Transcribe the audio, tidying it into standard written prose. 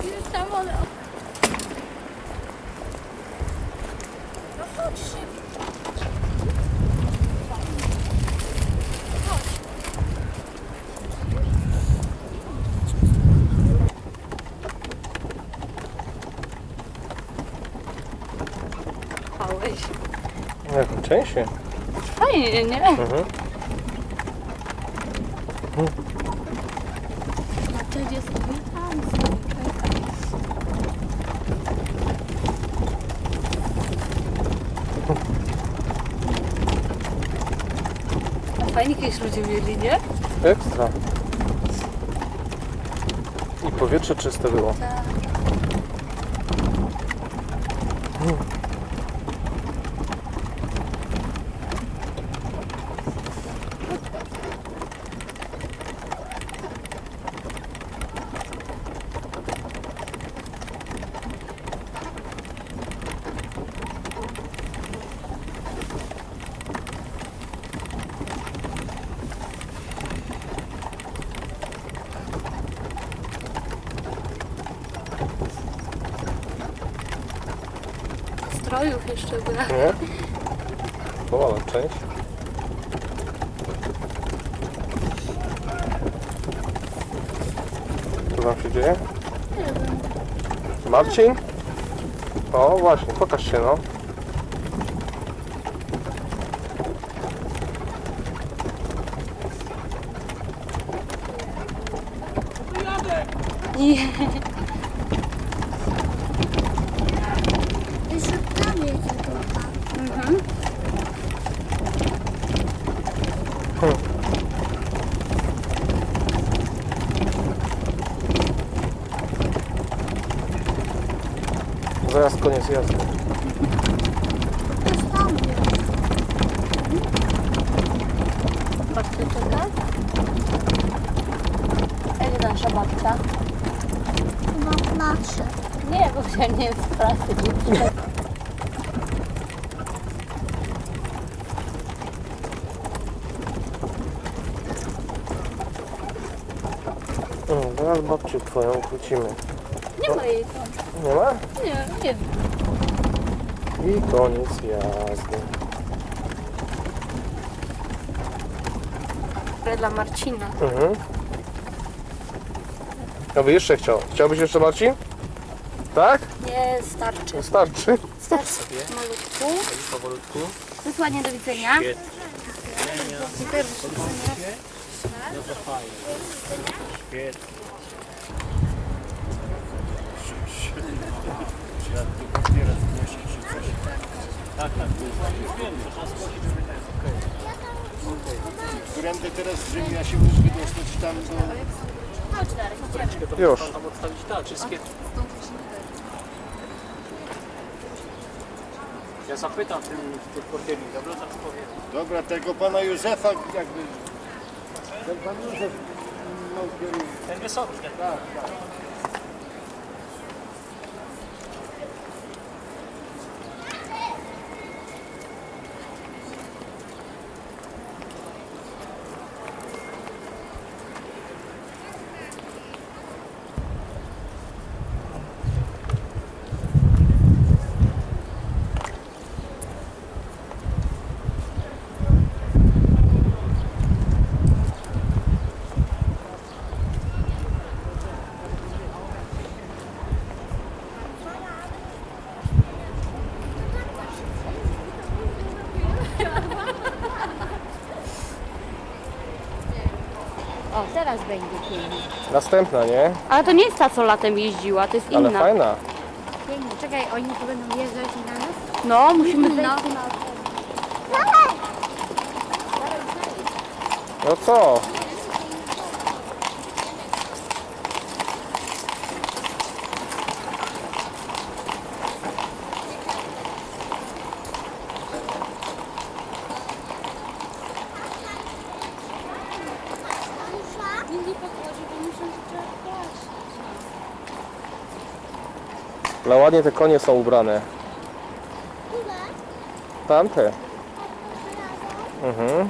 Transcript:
Już tam one... No chodź szybko. Chałeś. Jak częściej. Fajnie, nie? Mhm. A to gdzie sobie tam A fajnie kiedyś ludzie mieli, nie? Ekstra. I powietrze czyste było. Tak. Strojów jeszcze brak. Nie? O, ale część. Co tam się dzieje? Nie wiem. Marcin? O, właśnie, pokaż się no. Nie. Jeszcze tam jest grupa. Mhm. Zaraz koniec jazdy. To jest tam jest. Babcia czeka? A gdzie nasza babcia? Chyba w nasze. Nie, bo się nie jest w pracy. Zaraz babcię twoją wrócimy. Nie ma jej tam. Nie ma? Nie, nie wiem. I koniec jazdy. Dla Marcina. Mhm. A by jeszcze chciał. Chciałbyś jeszcze, Marcin? Tak? Nie, starczy. Wystarczy. Starczy. Malutku. Powolutku. Wysłanie do widzenia. Dziękuję. Którędy teraz, żeby ja się mógł wydostać tam do... Już. Tam odstawić tak, wszystkie. Ja zapytam tych portieri, dobrze? Zaraz powiem. Dobra, tego pana Józefa jakby... Ten pan Józef... No, kieruje. Ten wysoki. Tak, tak. O, teraz będzie pięknie. Następna, nie? Ale to nie jest ta, co latem jeździła, to jest Ale inna. fajna. Pięknie. Czekaj, oni tu będą wjeżdżać na nas? No, musimy zejść. No co? Nie podchodzi, bo muszę zacząć. Ale ładnie te konie są ubrane. Ile? Tamte. Tak, Mhm.